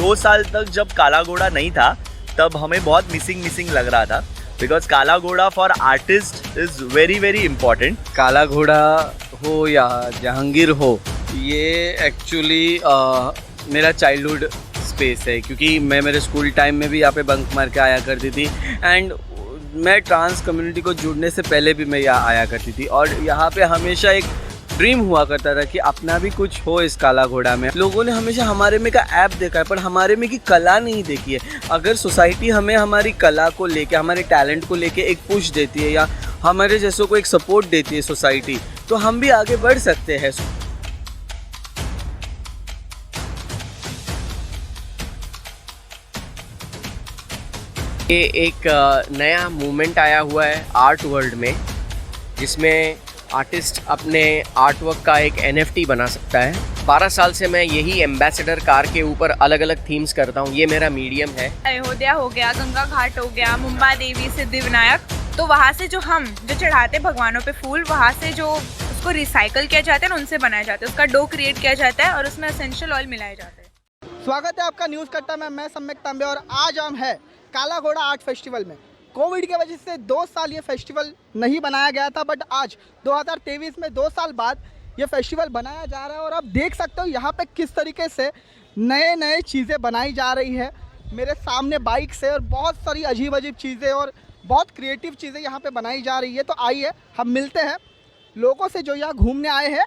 2 साल तक जब काला घोड़ा नहीं था तब हमें बहुत मिसिंग लग रहा था, बिकॉज काला घोड़ा for artist is very very important. काला घोड़ा हो या जहांगीर हो, ये एक्चुअली मेरा चाइल्डहुड स्पेस है, क्योंकि मैं मेरे स्कूल टाइम में भी यहाँ पे बंक मार के आया करती थी। एंड मैं ट्रांस कम्युनिटी को जुड़ने से पहले भी मैं यहाँ आया करती थी, और यहाँ पे हमेशा एक ड्रीम हुआ करता था कि अपना भी कुछ हो इस काला घोड़ा में। लोगों ने हमेशा हमारे में का ऐप देखा है, पर हमारे में की कला नहीं देखी है। अगर सोसाइटी हमें हमारी कला को लेके, हमारे टैलेंट को लेके एक पुश देती है, या हमारे जैसों को एक सपोर्ट देती है सोसाइटी, तो हम भी आगे बढ़ सकते हैं। ये एक नया मूवमेंट आया हुआ है आर्ट वर्ल्ड में, जिसमें आर्टिस्ट अपने आर्ट वर्क का एक NFT बना सकता है। 12 साल से मैं यही एम्बेसडर कार के ऊपर अलग अलग थीम्स करता हूँ, ये मेरा मीडियम है। अयोध्या हो गया, गंगा घाट हो गया, मुंबा देवी, सिद्धिविनायक, तो वहाँ से जो चढ़ाते भगवानों पे फूल, वहाँ से जो उसको रिसाइकल किया जाता है ना, उनसे बनाया जाता है, उसका डो क्रिएट किया जाता है और उसमें एसेंशियल ऑयल मिलाया जाता है। स्वागत है आपका न्यूज़ कट्टा में, मैं सम्यक तांबे, और आज हम है काला घोड़ा आर्ट फेस्टिवल में। कोविड की वजह से 2 साल ये फेस्टिवल नहीं बनाया गया था, बट आज 2023 में 2 साल बाद ये फेस्टिवल बनाया जा रहा है। और आप देख सकते हो यहाँ पे किस तरीके से नए चीज़ें बनाई जा रही है। मेरे सामने बाइक से और बहुत सारी अजीब चीज़ें और बहुत क्रिएटिव चीज़ें यहाँ पे बनाई जा रही है। तो आइए हम मिलते हैं लोगों से जो यहाँ घूमने आए हैं,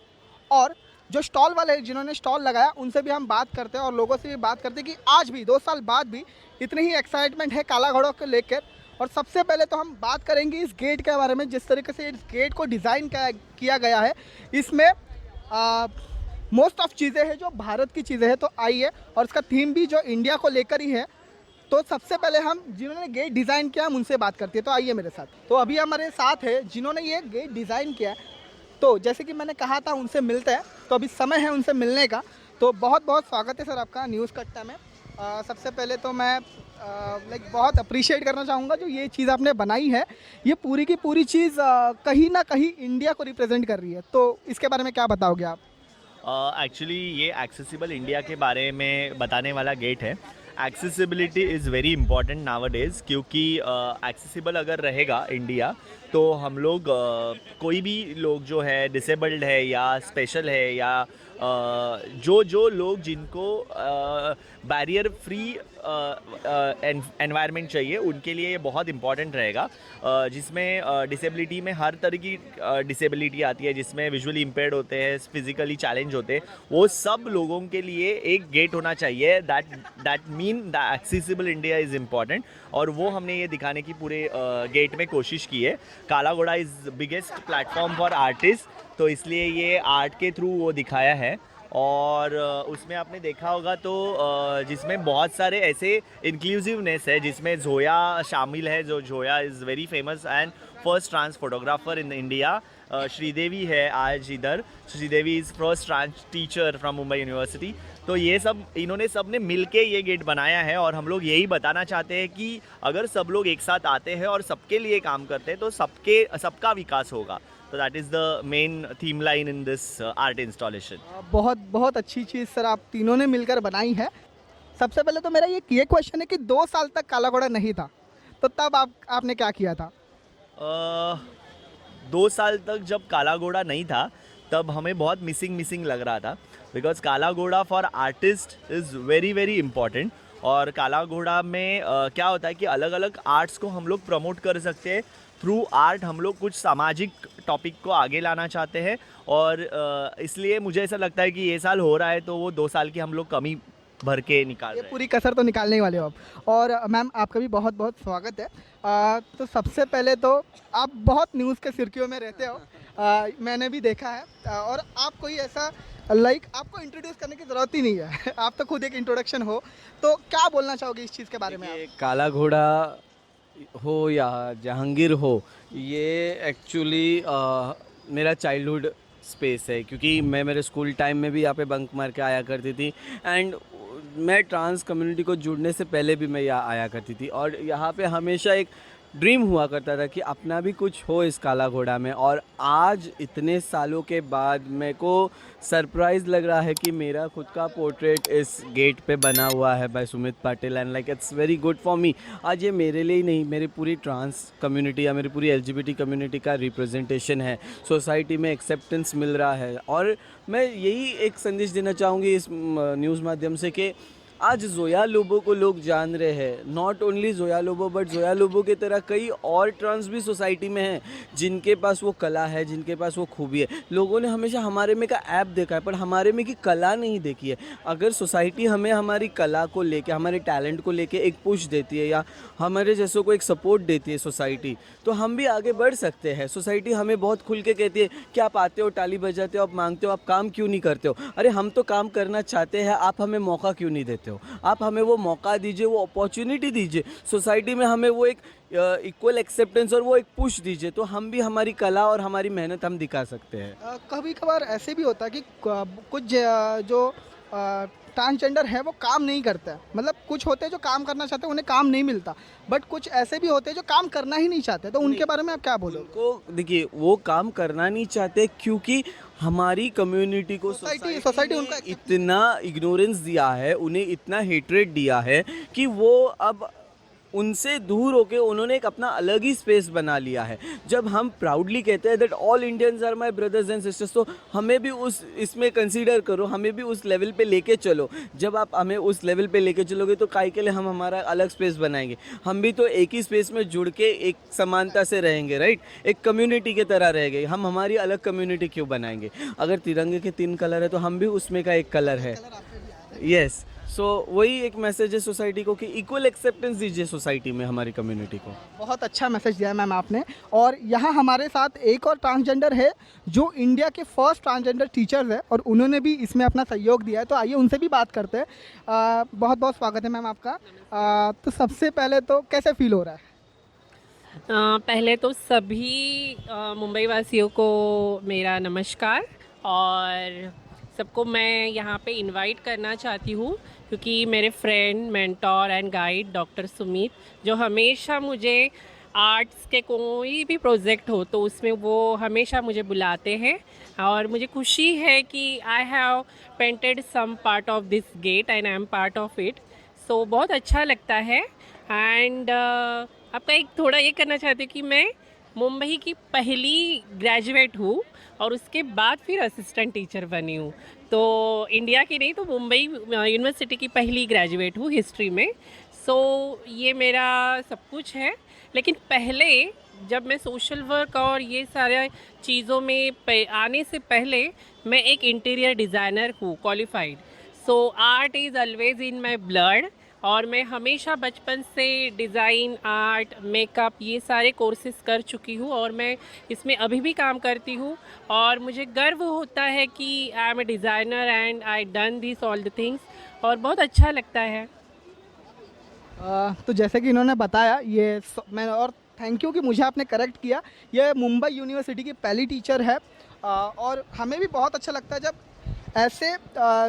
और जो स्टॉल वाले जिन्होंने स्टॉल लगाया उनसे भी हम बात करते हैं, और लोगों से भी बात करते हैं कि आज भी 2 साल बाद भी इतनी ही एक्साइटमेंट है काला घोड़ों को लेकर। और सबसे पहले तो हम बात करेंगे इस गेट के बारे में, जिस तरीके से इस गेट को डिज़ाइन किया गया है। इसमें मोस्ट ऑफ चीज़ें हैं जो भारत की चीज़ें हैं। तो आइए, और इसका थीम भी जो इंडिया को लेकर ही है। तो सबसे पहले हम जिन्होंने गेट डिज़ाइन किया हम उनसे बात करते हैं। तो आइए मेरे साथ। तो अभी हमारे साथ है जिन्होंने ये गेट डिज़ाइन किया है। तो जैसे कि मैंने कहा था उनसे मिलते हैं, तो अभी समय है उनसे मिलने का। तो बहुत बहुत स्वागत है सर आपका न्यूज़ कट्टा में। सबसे पहले तो मैं बहुत अप्रिशिएट करना चाहूँगा जो ये चीज़ आपने बनाई है। ये पूरी की पूरी चीज़ कहीं ना कहीं इंडिया को रिप्रेजेंट कर रही है, तो इसके बारे में क्या बताओगे आप? एक्चुअली ये एक्सेसिबल इंडिया के बारे में बताने वाला गेट है। Accessibility is very important nowadays, क्योंकि एक्सेसिबल अगर रहेगा इंडिया तो हम लोग कोई भी लोग जो है डिसेबल्ड है या स्पेशल है, या जो लोग जिनको बैरियर फ्री एनवायरनमेंट चाहिए, उनके लिए ये बहुत इम्पॉर्टेंट रहेगा। जिसमें डिसेबिलिटी में हर तरह की डिसेबिलिटी आती है, जिसमें विजुअली इम्पेयर्ड होते हैं, फिजिकली चैलेंज होते हैं, वो सब लोगों के लिए एक गेट होना चाहिए। That mean the accessible India is important, और वो हमने ये दिखाने की पूरे गेट में कोशिश की है। काला घोड़ा is biggest platform for artist, तो इसलिए ये आर्ट के थ्रू वो दिखाया है। और उसमें आपने देखा होगा तो जिसमें बहुत सारे ऐसे इंक्लूसिवनेस है, जिसमें जोया शामिल है। जो Zoya is very famous and first trans photographer in India. Sridevi है आज इधर। Sridevi is first trans teacher from Mumbai university. तो ये सब इन्होंने सब ने मिल के ये गेट बनाया है, और हम लोग यही बताना चाहते हैं कि अगर सब लोग एक साथ आते हैं और सबके लिए काम करते हैं तो सबका विकास होगा। तो that is the main theme line in this art installation. बहुत अच्छी चीज़ सर आप तीनों ने मिलकर बनाई है। सबसे पहले तो मेरा ये क्वेश्चन है कि 2 साल तक काला घोड़ा नहीं था, तो तब आपने क्या किया था? 2 साल तक जब काला घोड़ा नहीं था तब हमें बहुत मिसिंग लग रहा था, बिकॉज काला घोड़ा for artist is very very important. और काला घोड़ा में क्या होता है कि अलग अलग आर्ट्स को हम लोग प्रमोट कर सकते हैं। थ्रू आर्ट हम लोग कुछ सामाजिक टॉपिक को आगे लाना चाहते हैं, और इसलिए मुझे ऐसा लगता है कि ये साल हो रहा है तो वो 2 साल की हम लोग कमी भर के निकाल रहे हैं। पूरी कसर तो निकालने ही वाले हो आप। और मैम आपका भी बहुत बहुत स्वागत है। तो सबसे पहले तो आप बहुत न्यूज़ के सुर्खियों में रहते हो, मैंने भी देखा है। और आप कोई ऐसा आपको इंट्रोड्यूस करने की ज़रूरत ही नहीं है आप तो खुद एक इंट्रोडक्शन हो। तो क्या बोलना चाहोगे इस चीज़ के बारे में आप? काला घोड़ा हो या जहांगीर हो, ये एक्चुअली मेरा चाइल्डहुड स्पेस है, क्योंकि मैं मेरे स्कूल टाइम में भी यहाँ पे बंक मार के आया करती थी। एंड मैं ट्रांस कम्युनिटी को जुड़ने से पहले भी मैं यहाँ आया करती थी, और यहाँ पे हमेशा एक ड्रीम हुआ करता था कि अपना भी कुछ हो इस काला घोड़ा में, और आज इतने सालों के बाद मेरे को सरप्राइज़ लग रहा है कि मेरा खुद का पोर्ट्रेट इस गेट पे बना हुआ है by Sumit Patil, and like it's very good for me. आज ये मेरे लिए ही नहीं, मेरी पूरी ट्रांस कम्युनिटी या मेरी पूरी LGBT कम्युनिटी का रिप्रेजेंटेशन है, सोसाइटी में एक्सेप्टेंस मिल रहा है। और मैं यही एक संदेश देना चाहूँगी इस न्यूज़ माध्यम से कि आज जोया लोबो को लोग जान रहे हैं, not only Zoya Lobo but Zoya Lobo की तरह कई और ट्रांस भी सोसाइटी में हैं जिनके पास वो कला है, जिनके पास वो खूबी है। लोगों ने हमेशा हमारे में का ऐप देखा है पर हमारे में की कला नहीं देखी है। अगर सोसाइटी हमें हमारी कला को लेके, हमारे टैलेंट को लेके एक पुश देती है या हमारे जैसों को एक सपोर्ट देती है सोसाइटी, तो हम भी आगे बढ़ सकते हैं। सोसाइटी हमें बहुत खुल के कहती है कि आप आते हो, ताली बजाते हो, आप मांगते हो, आप काम क्यों नहीं करते हो? अरे हम तो काम करना चाहते हैं, आप हमें मौका क्यों नहीं देते हो? आप हमें वो मौका दीजिए, वो अपॉर्चुनिटी दीजिए, सोसाइटी में हमें वो एक इक्वल एक्सेप्टेंस और वो एक पुश दीजिए, तो हम भी हमारी कला और हमारी मेहनत हम दिखा सकते हैं। कभी कभार ऐसे भी होता है कि कुछ जो ट्रांसजेंडर है वो काम नहीं करता है, मतलब कुछ होते हैं जो काम करना चाहते हैं उन्हें काम नहीं मिलता, बट कुछ ऐसे भी होते हैं जो काम करना ही नहीं चाहते, तो उनके बारे में आप क्या बोलोगे? उनको देखिए, वो काम करना नहीं चाहते क्योंकि हमारी कम्युनिटी को सोसाइटी ने उनका इतना इग्नोरेंस दिया है, उन्हें इतना हेट्रेड दिया है कि वो अब उनसे दूर होके उन्होंने एक अपना अलग ही स्पेस बना लिया है। जब हम प्राउडली कहते हैं that all Indians are my brothers and sisters, तो हमें भी उस इसमें कंसीडर करो, हमें भी उस लेवल पे लेके चलो। जब आप हमें उस लेवल पे लेके चलोगे तो काहे के लिए हम हमारा अलग स्पेस बनाएंगे? हम भी तो एक ही स्पेस में जुड़ के एक समानता से रहेंगे, राइट? एक कम्युनिटी की तरह रहेंगे। हम हमारी अलग कम्युनिटी क्यों बनाएंगे? अगर तिरंगे के 3 कलर है तो हम भी उसमें का एक कलर है। यस, सो वही एक मैसेज है सोसाइटी को कि इक्वल एक्सेप्टेंस दीजिए सोसाइटी में हमारी कम्युनिटी को। बहुत अच्छा मैसेज दिया है मैम आपने। और यहाँ हमारे साथ एक और ट्रांसजेंडर है जो इंडिया के फर्स्ट ट्रांसजेंडर टीचर्स है और उन्होंने भी इसमें अपना सहयोग दिया है, तो आइए उनसे भी बात करते हैं। बहुत बहुत स्वागत है मैम आपका। तो सबसे पहले तो कैसे फील हो रहा है? पहले तो सभी मुंबई वासियों को मेरा नमस्कार, और सबको मैं यहाँ पे इनवाइट करना चाहती हूँ क्योंकि मेरे friend, mentor and guide doctor Sumit, जो हमेशा मुझे आर्ट्स के कोई भी प्रोजेक्ट हो तो उसमें वो हमेशा मुझे बुलाते हैं, और मुझे खुशी है कि I have painted some part of this gate and I am part of it. So बहुत अच्छा लगता है। एंड आपका एक थोड़ा ये करना चाहती हूँ कि मैं मुंबई की पहली ग्रेजुएट हूँ और उसके बाद फिर असिस्टेंट टीचर बनी हूँ, तो इंडिया की नहीं तो मुंबई यूनिवर्सिटी की पहली ग्रेजुएट हूँ हिस्ट्री में। सो ये मेरा सब कुछ है। लेकिन पहले जब मैं सोशल वर्क और ये सारे चीज़ों में आने से पहले मैं एक इंटीरियर डिज़ाइनर हूँ, qualified. So art is always in my blood, और मैं हमेशा बचपन से डिज़ाइन, आर्ट, मेकअप ये सारे कोर्सेज कर चुकी हूँ और मैं इसमें अभी भी काम करती हूँ, और मुझे गर्व होता है कि I am a designer and I done this all the things, और बहुत अच्छा लगता है। तो जैसे कि इन्होंने बताया, ये मैं और थैंक यू कि मुझे आपने करेक्ट किया, ये मुंबई यूनिवर्सिटी की पहली टीचर है। और हमें भी बहुत अच्छा लगता है जब ऐसे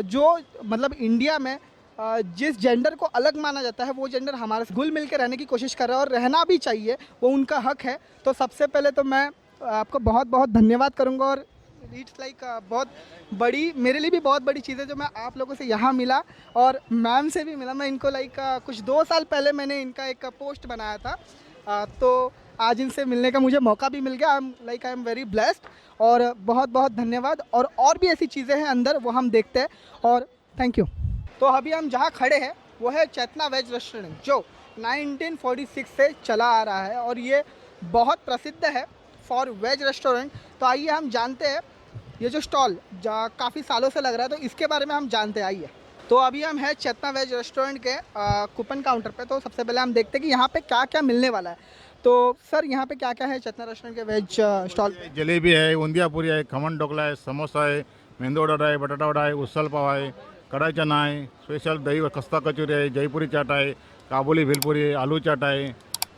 जो मतलब इंडिया में जिस जेंडर को अलग माना जाता है वो जेंडर हमारे से घुल मिल के रहने की कोशिश कर रहा है, और रहना भी चाहिए, वो उनका हक है। तो सबसे पहले तो मैं आपको बहुत बहुत धन्यवाद करूंगा, और इट्स लाइक बहुत बड़ी, मेरे लिए भी बहुत बड़ी चीज़ है जो मैं आप लोगों से यहाँ मिला और मैम से भी मिला। मैं इनको लाइक कुछ 2 साल पहले मैंने इनका एक पोस्ट बनाया था, तो आज इनसे मिलने का मुझे मौका भी मिल गया। आई एम वेरी ब्लेस्ड, और बहुत बहुत धन्यवाद। और भी ऐसी चीज़ें हैं अंदर, वो हम देखते हैं, और थैंक यू। तो अभी हम जहाँ खड़े हैं वो है चेतना वेज रेस्टोरेंट, जो 1946 से चला आ रहा है और ये बहुत प्रसिद्ध है फॉर वेज रेस्टोरेंट। तो आइए हम जानते हैं, ये जो स्टॉल काफ़ी सालों से लग रहा है, तो इसके बारे में हम जानते हैं। आइए, तो अभी हम हैं चेतना वेज रेस्टोरेंट के कूपन काउंटर पे। तो सबसे पहले हम देखते हैं कि यहाँ पे क्या क्या मिलने वाला है। तो सर, यहाँ पे क्या क्या है चेतना रेस्टोरेंट के वेज स्टॉल? जलेबी है, उंदिया पूरी है, खमन ढोकला है, समोसा है, मेंदू वड़ा है, बटाटा वड़ा है, उसल पाव है, कढ़ाई चना है, स्पेशल दही और खस्ता कचौरी है, जयपुरी चाट है, काबुली भेलपुरी है, आलू चाट है,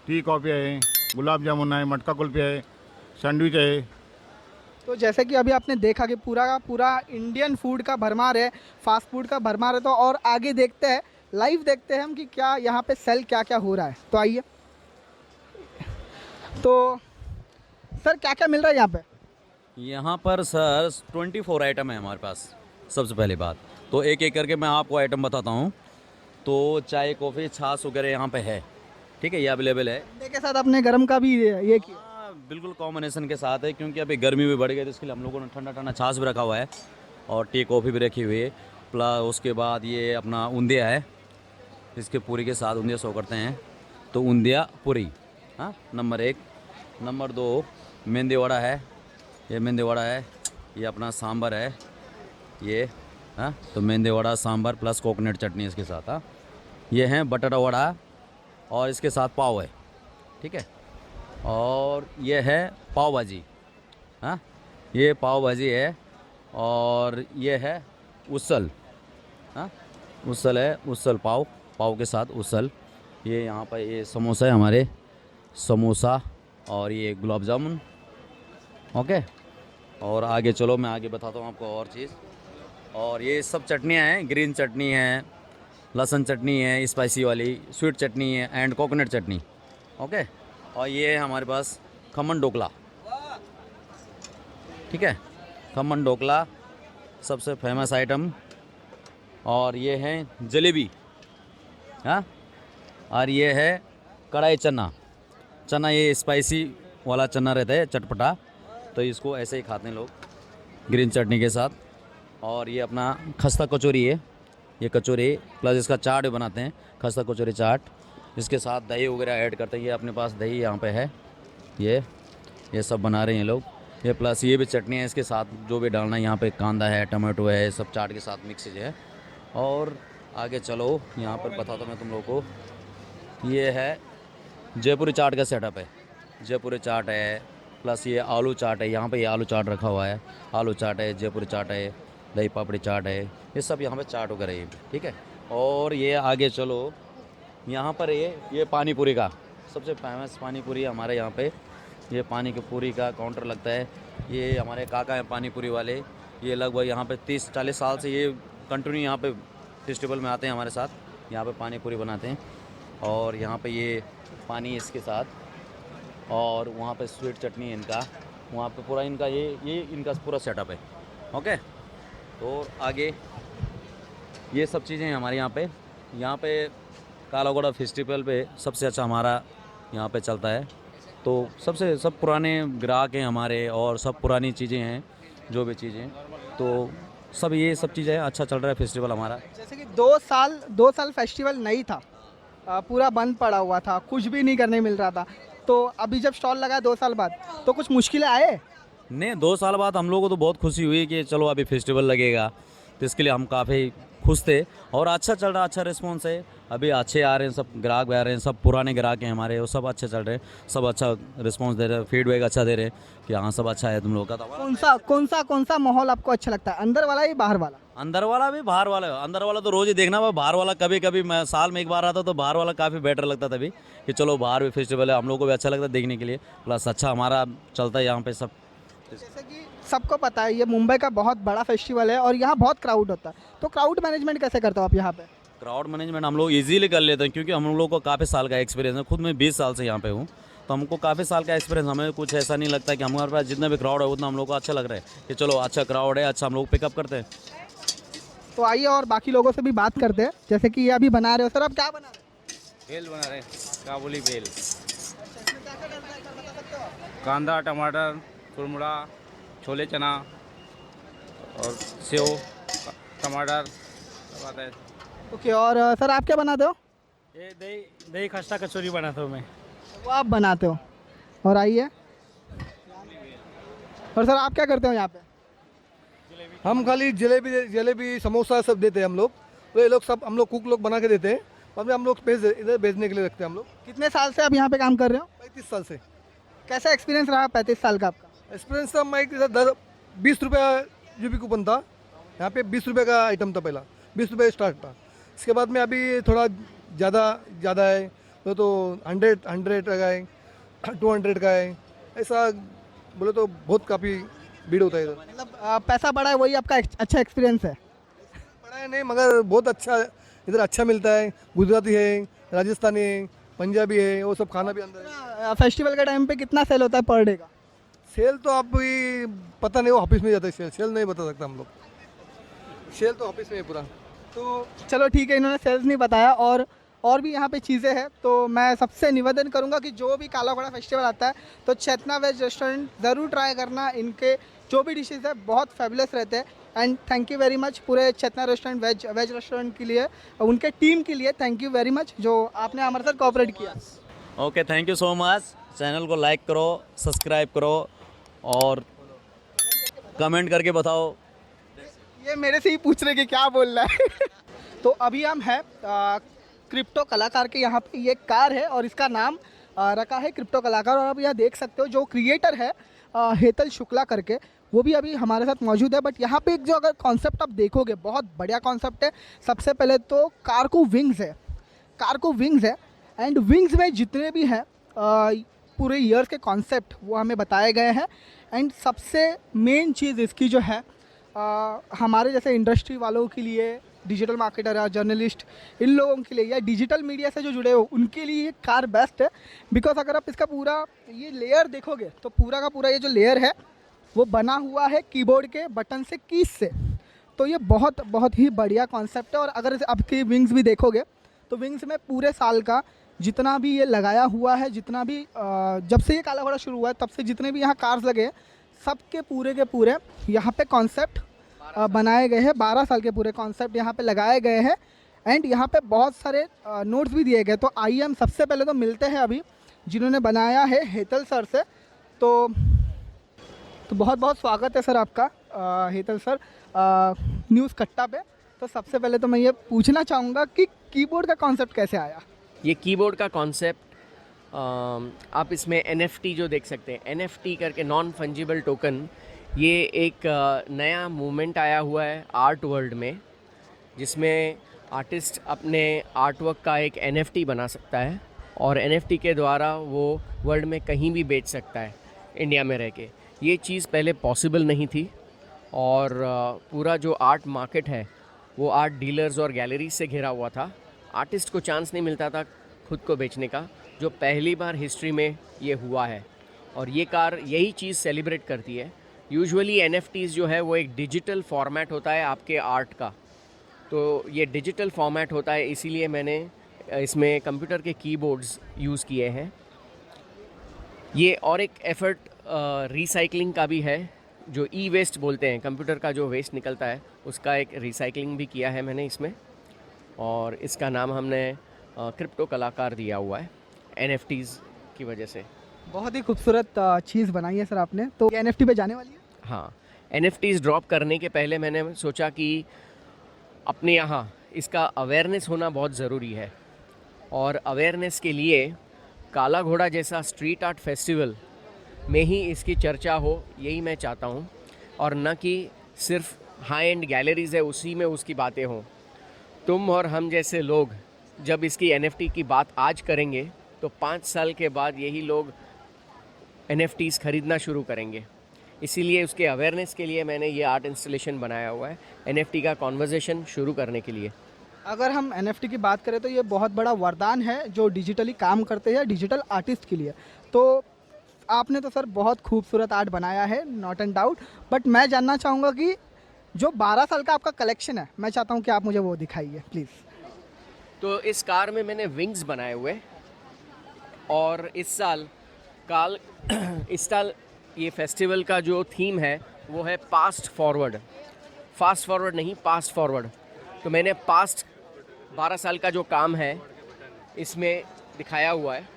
टी कॉफ़ी है, गुलाब जामुन है, मटका कुल्फी है, सैंडविच है। तो जैसे कि अभी आपने देखा कि पूरा का पूरा इंडियन फूड का भरमार है, फास्ट फूड का भरमार है। तो और आगे देखते हैं, लाइव देखते हैं हम कि क्या यहाँ पे सेल क्या क्या हो रहा है। तो आइए। तो सर क्या क्या मिल रहा है यहाँ पे? यहाँ पर सर 24 आइटम है हमारे पास। सबसे पहली बात तो एक एक करके मैं आपको आइटम बताता हूँ। तो चाय कॉफ़ी छाछ वगैरह यहाँ पे है, ठीक है, ये अवेलेबल है। अंडे के साथ अपने गरम का भी ये किया। हाँ, बिल्कुल कॉम्बिनेशन के साथ है, क्योंकि अभी गर्मी भी बढ़ गई तो इसके लिए हम लोगों ने ठंडा ठंडा छाछ भी रखा हुआ है और टी कॉफ़ी भी रखी हुई है। प्लस उसके बाद ये अपना ऊंधिया है, इसके पूरी के साथ ऊंधिया सर्व करते हैं। तो ऊंधिया पूरी, हाँ, नंबर 1। नंबर 2 मेहंदी वड़ा है, ये मेहंदी वड़ा है। ये अपना सांभर है ये, हाँ, तो मेहंदी वड़ा सांभर प्लस कोकोनट चटनी इसके साथ। हाँ, ये है बटाटा वड़ा और इसके साथ पाव है, ठीक है। और ये है पाव भाजी, हाँ, ये पाव भाजी है। और ये है उसल, हाँ, उसल है, उसल पाव, पाव के साथ उसल। ये यहाँ पर ये समोसा है हमारे, समोसा। और ये गुलाब जामुन, ओके। और आगे चलो मैं आगे बताता हूँ आपको और चीज़। और ये सब चटनियाँ हैं, ग्रीन चटनी है, लहसुन चटनी है, स्पाइसी वाली स्वीट चटनी है एंड कोकोनट चटनी, ओके। और ये है हमारे पास खमन ढोकला, ठीक है, खमन ढोकला सबसे फेमस आइटम। और ये है जलेबी, हाँ। और ये है कढ़ाई चना, चना ये स्पाइसी वाला चना रहता है, चटपटा, तो इसको ऐसे ही खाते हैं लोग ग्रीन चटनी के साथ। और ये अपना खस्ता कचौरी है, ये कचौरी प्लस इसका चाट भी बनाते हैं, खस्ता कचौरी चाट। इसके साथ दही वगैरह ऐड करते हैं, ये अपने पास दही यहाँ पे है, ये सब बना रहे हैं लोग। ये प्लस ये भी चटनी है, इसके साथ जो भी डालना है यहाँ पे, कांदा है, टमाटो है, सब चाट के साथ मिक्स है। और आगे चलो यहाँ पर बताता हूँ मैं तुम लोगों को। ये है जयपुरी चाट का सेटअप है, जयपुरी चाट है प्लस ये आलू चाट है, यहाँ पे ये आलू चाट रखा हुआ है, आलू चाट है, जयपुरी चाट है, दही पापड़ी चाट है, ये सब यहाँ पे चाट वगैरह है, ठीक है। और ये आगे चलो यहाँ पर ये पानी पूरी का सबसे फेमस पानी पूरी हमारे यहाँ पे, ये पानी की पूरी का काउंटर लगता है। ये हमारे काका हैं पानी पूरी वाले, ये लगभग यहाँ पे 30-40 साल से ये कंटिन्यू यहाँ पे फेस्टिवल में आते हैं हमारे साथ, यहाँ पे पानी पूरी बनाते हैं। और यहाँ पे ये पानी इसके साथ, और वहाँ पे स्वीट चटनी है इनका, वहाँ पे पूरा इनका ये इनका पूरा सेटअप है, ओके। तो आगे ये सब चीज़ें हमारे यहाँ पे कालाघोड़ा फेस्टिवल पे सबसे अच्छा हमारा यहाँ पे चलता है। तो सब पुराने ग्राहक हैं हमारे, और सब पुरानी चीज़ें हैं, जो भी चीज़ें, तो सब ये सब चीज़ें अच्छा चल रहा है फेस्टिवल हमारा। जैसे कि 2 साल फेस्टिवल नहीं था, पूरा बंद पड़ा हुआ था, कुछ भी नहीं करने मिल रहा था, तो अभी जब स्टॉल लगा 2 साल बाद, तो कुछ मुश्किलें आए? नहीं, 2 साल बाद हम लोगों को तो बहुत खुशी हुई कि चलो अभी फेस्टिवल लगेगा, तो इसके लिए हम काफ़ी खुश थे। और अच्छा चल रहा, अच्छा रिस्पॉन्स है, अभी अच्छे आ रहे हैं, सब ग्राहक भी आ रहे हैं, सब पुराने ग्राहक हैं हमारे, वो सब अच्छे चल रहे हैं, सब अच्छा रिस्पॉन्स दे रहे हैं, फीडबैक अच्छा दे रहे हैं कि हाँ सब अच्छा है तुम लोगों का। तो कौन सा माहौल आपको अच्छा लगता है, अंदर वाला या बाहर वाला? अंदर वाला भी, बाहर वाला, अंदर वाला तो रोज़ ही देखना, बाहर वाला कभी कभी मैं साल में एक बार आता तो बाहर वाला काफ़ी बेटर लगता था अभी, कि चलो बाहर भी फेस्टिवल है, हम लोग को भी अच्छा लगता है देखने के लिए, प्लस अच्छा हमारा चलता है यहाँ पे सब। जैसे कि सबको पता है ये मुंबई का बहुत बड़ा फेस्टिवल है और यहाँ बहुत क्राउड होता है, तो क्राउड मैनेजमेंट कैसे करते हो आप यहाँ पे? क्राउड मैनेजमेंट हम लोग इजीली कर लेते हैं, क्योंकि हम लोग को काफ़ी साल का एक्सपीरियंस है, खुद मैं 20 साल से यहाँ पे हूँ, तो हमको काफ़ी साल का एक्सपीरियंस, हमें कुछ ऐसा नहीं लगता कि हमारे पास जितना भी क्राउड है उतना हम लोग को अच्छा लग रहा है कि चलो अच्छा क्राउड है, अच्छा हम लोग पिकअप करते हैं। तो आइए और बाकी लोगों से भी बात करते हैं। जैसे कि ये अभी बना रहे हो, सर आप क्या बना रहे हो? भेल बना रहे, काबुली भेल, कांदा, टमाटर, कुरमुरा, छोले चना और सेव, टमाटर सब आता है। ओके, और सर आप क्या बनाते हो? ये दही खस्ता कचौरी बनाता हूँ मैं। वो आप बनाते हो। और आइए, और सर आप क्या करते हो यहाँ पे? हम खाली जलेबी समोसा सब देते हैं हम लोग, तो ये लोग सब हम लोग कुक लोग बना के देते हैं, बाद में हम लोग इधर भेजने के लिए रखते हैं हम लोग। कितने साल से आप यहाँ पे काम कर रहे हो? 35 साल से। कैसा एक्सपीरियंस रहा 35 साल का आपका? एक्सपीरियंस था, मैं इधर 20 रुपया यूपी कूपन था, यहाँ पे 20 रुपये का आइटम था, पहला 20 रुपये स्टार्ट था, इसके बाद में अभी थोड़ा ज़्यादा है, तो 100 का है, 200 का है, ऐसा बोले तो बहुत काफ़ी भीड़ होता है इधर। मतलब पैसा बढ़ा है, वही आपका अच्छा एक्सपीरियंस है? बढ़ा है नहीं, मगर बहुत अच्छा इधर अच्छा मिलता है, गुजराती है, राजस्थानी है, पंजाबी है, वो सब खाना भी अंदर है। फेस्टिवल के टाइम पे कितना सेल होता है पर डे का? सेल तो आप भी पता नहीं, वो ऑफिस में जाता है सेल, सेल नहीं बता सकता हम लोग, सेल तो ऑफिस में है पूरा। तो चलो ठीक है, इन्होंने सेल्स नहीं बताया और भी यहाँ पे चीज़ें हैं। तो मैं सबसे निवेदन करूँगा कि जो भी काला घोड़ा फेस्टिवल आता है तो चेतना वेज रेस्टोरेंट ज़रूर ट्राई करना। इनके जो भी डिशेज़ है बहुत फेबुलस रहते हैं। And thank you very much पूरे चेतना रेस्टोरेंट वेज रेस्टोरेंट के लिए, उनके टीम के लिए थैंक यू वेरी मच जो आपने हमारे साथ कोऑपरेट किया। Okay, thank you so much. Channel को लाइक करो, सब्सक्राइब करो और कमेंट करके बताओ। ये मेरे से ही पूछ रहे कि क्या बोल रहा है। तो अभी हम हैं क्रिप्टो कलाकार के यहाँ पे। ये कार है और इसका नाम रखा है क्रिप्टो कलाकार। और आप यहाँ देख सकते हो जो क्रिएटर है हेतल शुक्ला करके, वो भी अभी हमारे साथ मौजूद है। बट यहाँ पे एक जो अगर कॉन्सेप्ट आप देखोगे बहुत बढ़िया कॉन्सेप्ट है। सबसे पहले तो कार को विंग्स है एंड विंग्स में जितने भी हैं पूरे ईयर्स के कॉन्सेप्ट वो हमें बताए गए हैं। एंड सबसे मेन चीज़ इसकी जो है हमारे जैसे इंडस्ट्री वालों के लिए, डिजिटल मार्केटर या जर्नलिस्ट, इन लोगों के लिए या डिजिटल मीडिया से जो जुड़े हो उनके लिए ये कार बेस्ट है। बिकॉज अगर आप इसका पूरा ये लेयर देखोगे तो पूरा का पूरा ये जो लेयर है वो बना हुआ है कीबोर्ड के बटन से, कीज से। तो ये बहुत बहुत ही बढ़िया कॉन्सेप्ट है। और अगर आपके विंग्स भी देखोगे तो विंग्स में पूरे साल का जितना भी ये लगाया हुआ है, जितना भी जब से ये काला घोड़ा शुरू हुआ है तब से जितने भी यहाँ कार्स लगे हैं सबके पूरे के पूरे यहाँ पे कॉन्सेप्ट बनाए गए हैं। 12 साल के पूरे कॉन्सेप्ट यहाँ पे लगाए गए हैं। एंड यहाँ पे बहुत सारे नोट्स भी दिए गए। तो आइए हम सबसे पहले तो मिलते हैं अभी जिन्होंने बनाया है हेतल सर से। तो बहुत बहुत स्वागत है सर आपका हेतल सर न्यूज़ कट्टा पे। तो सबसे पहले तो मैं ये पूछना चाहूँगा कि कीबोर्ड का कॉन्सेप्ट कैसे आया? ये कीबोर्ड का कॉन्सेप्ट आप इसमें NFT जो देख सकते हैं, NFT करके नॉन फंजिबल टोकन, ये एक नया मूवमेंट आया हुआ है आर्ट वर्ल्ड में, जिसमें आर्टिस्ट अपने आर्ट वर्क का एक NFT बना सकता है और NFT के द्वारा वो वर्ल्ड में कहीं भी बेच सकता है इंडिया में रह के। ये चीज़ पहले पॉसिबल नहीं थी और पूरा जो आर्ट मार्केट है वो आर्ट डीलर्स और गैलरीज से घिरा हुआ था। आर्टिस्ट को चांस नहीं मिलता था खुद को बेचने का, जो पहली बार हिस्ट्री में ये हुआ है। और ये कार यही चीज़ सेलिब्रेट करती है। यूजुअली NFTs जो है वो एक डिजिटल फॉर्मेट होता है आपके आर्ट का, तो ये डिजिटल फॉर्मेट होता है, इसीलिए मैंने इसमें कंप्यूटर के कीबोर्ड्स यूज़ किए हैं। ये और एक एफर्ट रिसाइकलिंग का भी है, जो वेस्ट बोलते हैं, कंप्यूटर का जो वेस्ट निकलता है उसका एक रिसाइकलिंग भी किया है मैंने इसमें। और इसका नाम हमने क्रिप्टो कलाकार दिया हुआ है NFTs की वजह से। बहुत ही खूबसूरत चीज़ बनाई है सर आपने। तो NFT पे जाने वाली है? हाँ, NFTs ड्रॉप करने के पहले मैंने सोचा कि अपने यहाँ इसका अवेयरनेस होना बहुत ज़रूरी है। और अवेयरनेस के लिए काला घोड़ा जैसा स्ट्रीट आर्ट फेस्टिवल में ही इसकी चर्चा हो, यही मैं चाहता हूँ। और न कि सिर्फ हाई एंड गैलरीज़ है उसी में उसकी बातें हों। तुम और हम जैसे लोग जब इसकी NFT की बात आज करेंगे तो 5 साल के बाद यही लोग NFTs खरीदना शुरू करेंगे। इसीलिए उसके अवेयरनेस के लिए मैंने ये आर्ट इंस्टॉलेशन बनाया हुआ है NFT का कॉन्वर्जेशन शुरू करने के लिए। अगर हम NFT की बात करें तो ये बहुत बड़ा वरदान है जो डिजिटली काम करते हैं डिजिटल आर्टिस्ट के लिए। तो आपने तो सर बहुत खूबसूरत आर्ट बनाया है, नॉट एंड डाउट। बट मैं जानना चाहूँगा कि जो 12 साल का आपका कलेक्शन है, मैं चाहता हूँ कि आप मुझे वो दिखाइए प्लीज़। तो इस कार में मैंने विंग्स बनाए हुए और इस साल ये फेस्टिवल का जो थीम है वो है फास्ट फॉरवर्ड नहीं, पास्ट फॉरवर्ड। तो मैंने पास्ट 12 साल का जो काम है इसमें दिखाया हुआ है।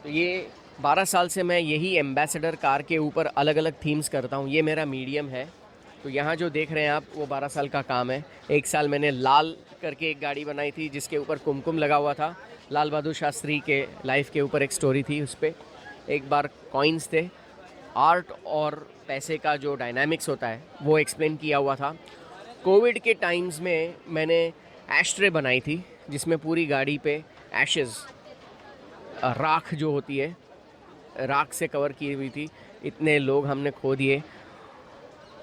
तो ये 12 साल से मैं यही एम्बेसडर कार के ऊपर अलग अलग थीम्स करता हूँ। ये मेरा मीडियम है। तो यहाँ जो देख रहे हैं आप वो 12 साल का काम है। एक साल मैंने लाल करके एक गाड़ी बनाई थी जिसके ऊपर कुमकुम लगा हुआ था। लाल बहादुर शास्त्री के लाइफ के ऊपर एक स्टोरी थी उस पर। एक बार कॉइन्स थे, आर्ट और पैसे का जो डायनामिक्स होता है वो एक्सप्लेन किया हुआ था। कोविड के टाइम्स में मैंने एशट्रे बनाई थी जिसमें पूरी गाड़ी पे एशेज़, राख जो होती है, राख से कवर की हुई थी। इतने लोग हमने खो दिए,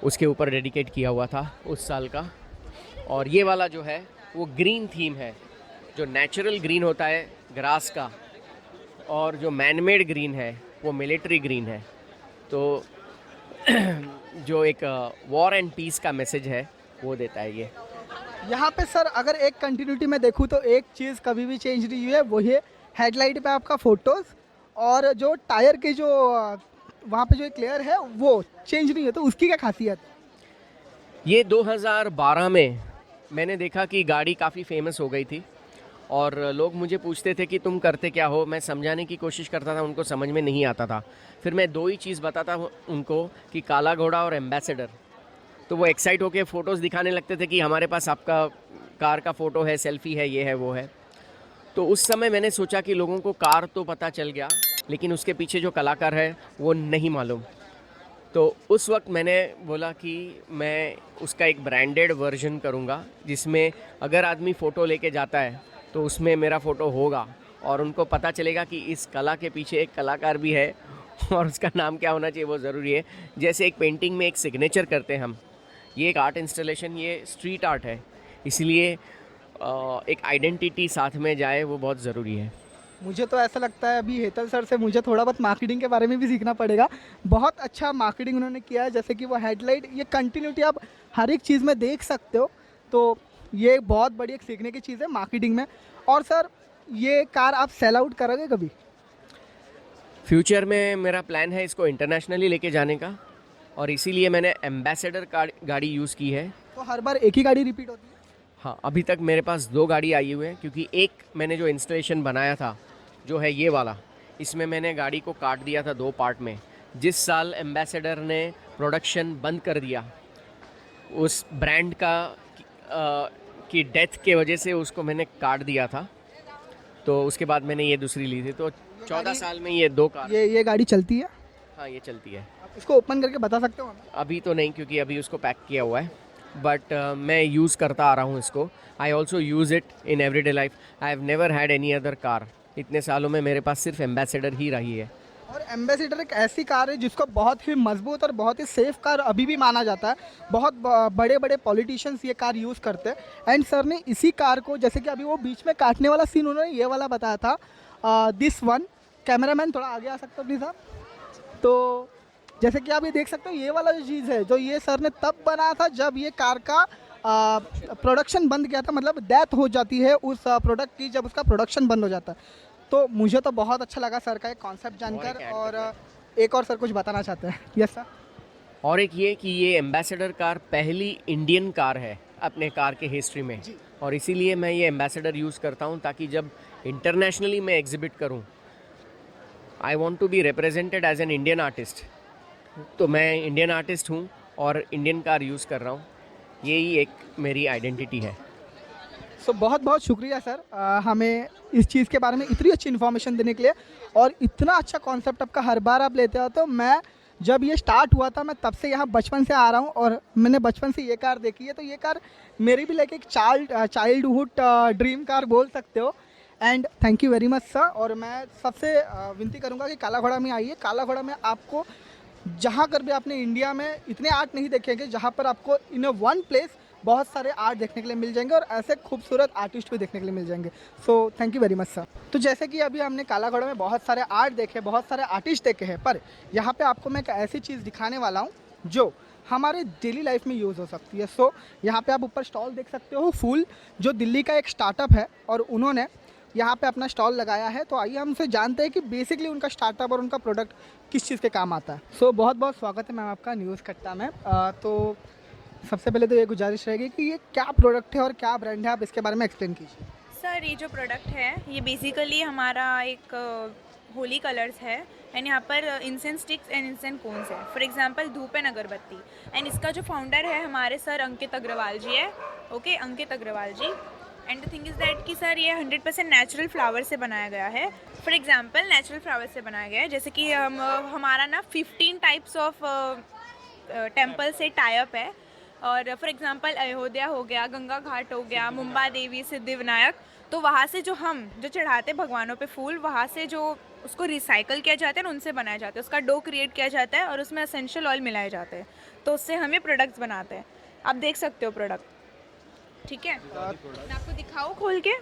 उसके ऊपर डेडिकेट किया हुआ था उस साल का। और ये वाला जो है वो ग्रीन थीम है, जो नेचुरल ग्रीन होता है ग्रास का और जो मैनमेड ग्रीन है वो मिलिट्री ग्रीन है। तो जो एक वॉर एंड पीस का मैसेज है वो देता है ये। यहाँ पे सर अगर एक कंटिन्यूटी में देखूँ तो एक चीज़ कभी भी चेंज नहीं हुई है, वो है हेडलाइट पे आपका फ़ोटोज़, और जो टायर के जो वहाँ पे जो एक लेयर है वो चेंज नहीं है, तो उसकी क्या खासियत है? ये 2012 में मैंने देखा कि गाड़ी काफ़ी फेमस हो गई थी और लोग मुझे पूछते थे कि तुम करते क्या हो। मैं समझाने की कोशिश करता था, उनको समझ में नहीं आता था। फिर मैं दो ही चीज़ बताता हूँ उनको कि काला घोड़ा और एम्बेसडर। तो वो एक्साइट होके फ़ोटोज़ दिखाने लगते थे कि हमारे पास आपका कार का फ़ोटो है, सेल्फ़ी है, ये है वो है। तो उस समय मैंने सोचा कि लोगों को कार तो पता चल गया लेकिन उसके पीछे जो कलाकार है वो नहीं मालूम। तो उस वक्त मैंने बोला कि मैं उसका एक ब्रांडेड वर्जन करूँगा जिसमें अगर आदमी फ़ोटो लेके जाता है तो उसमें मेरा फ़ोटो होगा और उनको पता चलेगा कि इस कला के पीछे एक कलाकार भी है और उसका नाम क्या होना चाहिए वो ज़रूरी है। जैसे एक पेंटिंग में एक सिग्नेचर करते हैं हम, ये एक आर्ट इंस्टॉलेशन, ये स्ट्रीट आर्ट है, इसलिए एक आइडेंटिटी साथ में जाए वो बहुत ज़रूरी है। मुझे तो ऐसा लगता है अभी हेतल सर से मुझे थोड़ा बहुत मार्केटिंग के बारे में भी सीखना पड़ेगा। बहुत अच्छा मार्केटिंग उन्होंने किया है, जैसे कि वो हेडलाइट, ये कंटिन्यूटी आप हर एक चीज़ में देख सकते हो, तो ये बहुत बड़ी एक सीखने की चीज़ है मार्केटिंग में। और सर ये कार आप सेल आउट करोगे कभी? फ्यूचर में मेरा प्लान है इसको इंटरनेशनली लेके जाने का और इसीलिए मैंने एम्बेसडर गाड़ी यूज़ की है। तो हर बार एक ही गाड़ी रिपीट होती है? हाँ, अभी तक मेरे पास 2 गाड़ी आई हुई है क्योंकि एक मैंने जो इंस्टॉलेशन बनाया था जो है ये वाला, इसमें मैंने गाड़ी को काट दिया था 2 पार्ट में। जिस साल एम्बेसडर ने प्रोडक्शन बंद कर दिया उस ब्रांड का की डेथ के वजह से उसको मैंने काट दिया था, तो उसके बाद मैंने ये दूसरी ली थी। तो 14 साल में ये 2 कार। ये गाड़ी चलती है? हाँ, ये चलती है। आप इसको ओपन करके बता सकते हो हमें? अभी तो नहीं क्योंकि अभी उसको पैक किया हुआ है, बट मैं यूज़ करता आ रहा हूँ इसको। I also use it in everyday life. I have never had any other car. इतने सालों में मेरे पास सिर्फ एम्बेसडर ही रही है। और एम्बेसडर एक ऐसी कार है जिसको बहुत ही मजबूत और बहुत ही सेफ कार अभी भी माना जाता है। बहुत बड़े बड़े पॉलिटिशियंस ये कार यूज़ करते हैं। एंड सर ने इसी कार को, जैसे कि अभी वो बीच में काटने वाला सीन उन्होंने ये वाला बताया था, दिस वन, कैमरामैन थोड़ा आगे आ सकते हो प्लीज़ आप। तो जैसे कि आप ये देख सकते हो, ये वाला जो चीज़ है जो ये सर ने तब बनाया था जब ये कार का प्रोडक्शन बंद किया था, मतलब डेथ हो जाती है उस प्रोडक्ट की जब उसका प्रोडक्शन बंद हो जाता है। तो मुझे तो बहुत अच्छा लगा सर का एक कॉन्सेप्ट जानकर। और एक और सर कुछ बताना चाहते हैं? Yes sir. और एक ये कि ये एम्बेसडर कार पहली इंडियन कार है अपने कार के हिस्ट्री में, और इसीलिए मैं ये एम्बेसडर यूज़ करता हूँ ताकि जब इंटरनेशनली मैं एग्जिबिट करूँ, I want to be represented as an Indian artist. तो मैं इंडियन आर्टिस्ट हूँ और इंडियन कार यूज़ कर रहा हूँ, यही एक मेरी आइडेंटिटी है। सो बहुत बहुत शुक्रिया सर हमें इस चीज़ के बारे में इतनी अच्छी इन्फॉर्मेशन देने के लिए, और इतना अच्छा कॉन्सेप्ट आपका हर बार आप लेते हो। तो मैं जब ये स्टार्ट हुआ था मैं तब से यहाँ बचपन से आ रहा हूँ और मैंने बचपन से ये कार देखी है, तो ये कार मेरी भी लाइक एक चाइल्डहुड ड्रीम कार बोल सकते हो। And thank you very much sir. और मैं सबसे विनती करूँगा कि काला घोड़ा में आइए। काला घोड़ा में आपको जहाँ कर भी आपने इंडिया में इतने आर्ट नहीं देखेंगे जहाँ पर आपको इन वन प्लेस बहुत सारे आर्ट देखने के लिए मिल जाएंगे और ऐसे खूबसूरत आर्टिस्ट भी देखने के लिए मिल जाएंगे। So thank you very much sir. तो जैसे कि अभी हमने काला घोड़ा में बहुत सारे आर्ट देखे, बहुत सारे आर्टिस्ट देखे हैं, पर यहाँ पे आपको मैं एक ऐसी चीज़ दिखाने वाला हूँ जो हमारे डेली लाइफ में यूज़ हो सकती है। सो यहाँ पे आप ऊपर स्टॉल देख सकते हो, फूल, जो दिल्ली का एक स्टार्टअप है और उन्होंने यहाँ पे अपना स्टॉल लगाया है। तो आइए हम उनसे जानते हैं कि बेसिकली उनका स्टार्टअप और उनका प्रोडक्ट किस चीज़ के काम आता है। सो बहुत बहुत स्वागत है मैम आपका न्यूज़ कट्टा में। तो सबसे पहले तो ये गुजारिश रहेगी कि ये क्या प्रोडक्ट है और क्या ब्रांड है, आप इसके बारे में एक्सप्लेन कीजिए। सर ये जो प्रोडक्ट है ये बेसिकली हमारा एक होली कलर्स है एंड यहाँ पर incense sticks and incense cones है। For example dhoop and agarbatti. And इसका जो फाउंडर है हमारे सर अंकित अग्रवाल जी है। Okay, Ankit Agarwal ji. And the thing is that कि सर ये 100% नेचुरल फ्लावर से बनाया गया है। फॉर एग्जांपल नेचुरल फ्लावर से बनाया गया है, जैसे कि हमारा ना 15 टाइप्स ऑफ टेम्पल से टाइप है। और फॉर एग्जांपल अयोध्या हो गया, गंगा घाट हो गया, मुंबा देवी, सिद्धिविनायक, तो वहाँ से जो हम जो चढ़ाते भगवानों पे फूल, वहाँ से जो उसको रिसाइकल किया जाता है और उनसे बनाया जाता है, उसका डो क्रिएट किया जाता है और उसमें एसेंशियल ऑयल मिलाए जाते हैं, तो उससे हम ये प्रोडक्ट्स बनाते हैं। आप देख सकते हो प्रोडक्ट, ठीक है। मैं आपको दिखाऊँ खोल के?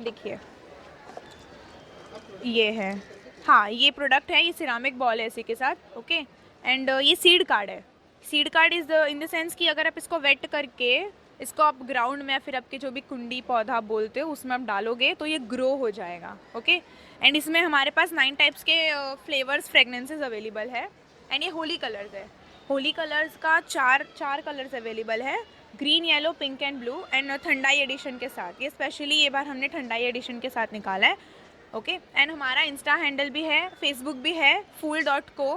देखिए ये है, हाँ ये प्रोडक्ट है, ये सिरामिक बॉल है इसी के साथ, ओके। एंड ये सीड कार्ड है। Seed card is in the sense कि अगर आप इसको वेट करके इसको आप ग्राउंड में या फिर आपके जो भी कुंडी पौधा बोलते हो उसमें आप डालोगे तो ये ग्रो हो जाएगा, ओके। एंड इसमें हमारे पास 9 टाइप्स के फ्लेवर्स फ्रेगनेंसेस अवेलेबल है। एंड ये होली कलर्स है। होली कलर्स का चार कलर्स अवेलेबल है, green, yellow, pink and blue. And thandai edition के साथ, ये स्पेशली ये बार हमने ठंडाई एडिशन के साथ निकाला है, ओके। एंड हमारा इंस्टा हैंडल भी है, फेसबुक भी है, fool.co,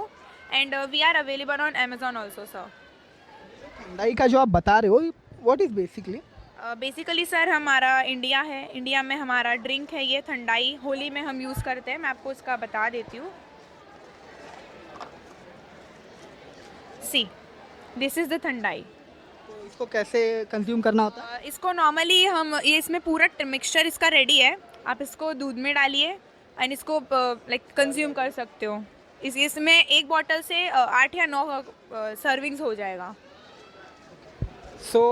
and we are available on Amazon also sir. Thandai का जो आप बता रहे हो what is basically? Basically sir हमारा इंडिया है, इंडिया में हमारा ड्रिंक है ये ठंडाई, होली में हम यूज़ करते हैं। मैं आपको इसका बता देती हूँ। सी दिस इज़ द ठंडाई। तो इसको कैसे कंज्यूम करना होता है? इसको नॉर्मली हम ये इसमें पूरा मिक्सचर इसका रेडी है, आप इसको दूध में डालिए एंड इसको लाइक कंज्यूम कर सकते हो। इसमें एक बॉटल से 8 या 9 सर्विंग्स हो जाएगा। So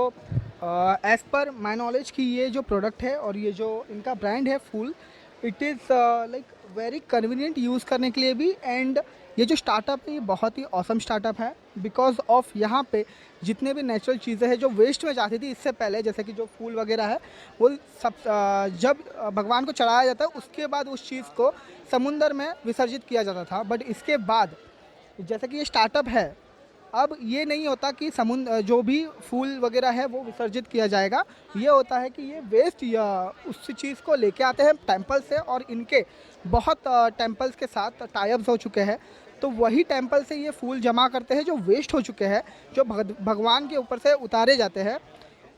as per my knowledge कि ये जो प्रोडक्ट है और ये जो इनका ब्रांड है Phool, it is like very convenient use करने के लिए भी। एंड ये जो स्टार्टअप है ये बहुत ही ऑसम स्टार्टअप है बिकॉज ऑफ यहाँ पे जितने भी नेचुरल चीज़ें हैं जो वेस्ट में जाती थी इससे पहले, जैसे कि जो फूल वगैरह है वो सब जब भगवान को चढ़ाया जाता है उसके बाद उस चीज़ को समुंदर में विसर्जित किया जाता था। बट इसके बाद जैसे कि ये स्टार्टअप है, अब ये नहीं होता कि समुद्र जो भी फूल वगैरह है वो विसर्जित किया जाएगा। ये होता है कि ये वेस्ट या उस चीज़ को लेके आते हैं टेम्पल से, और इनके बहुत टेम्पल्स के साथ टाइप्स हो चुके हैं, तो वही टेम्पल से ये फूल जमा करते हैं जो वेस्ट हो चुके हैं, जो भगवान के ऊपर से उतारे जाते हैं।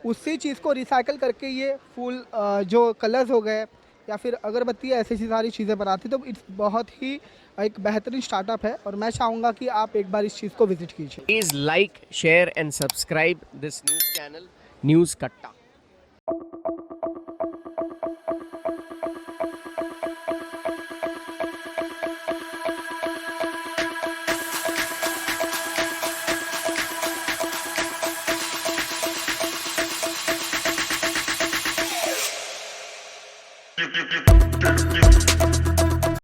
उसी चीज़ को रिसाइकल करके ये फूल जो कलर्स हो गए या फिर अगरबत्ती ऐसी सारी चीज़ें बनाती, तो इट्स बहुत ही एक बेहतरीन स्टार्टअप है और मैं चाहूँगा कि आप एक बार इस चीज़ को विजिट कीजिए। Please like, share and subscribe this news channel news कट्टा। Thank you.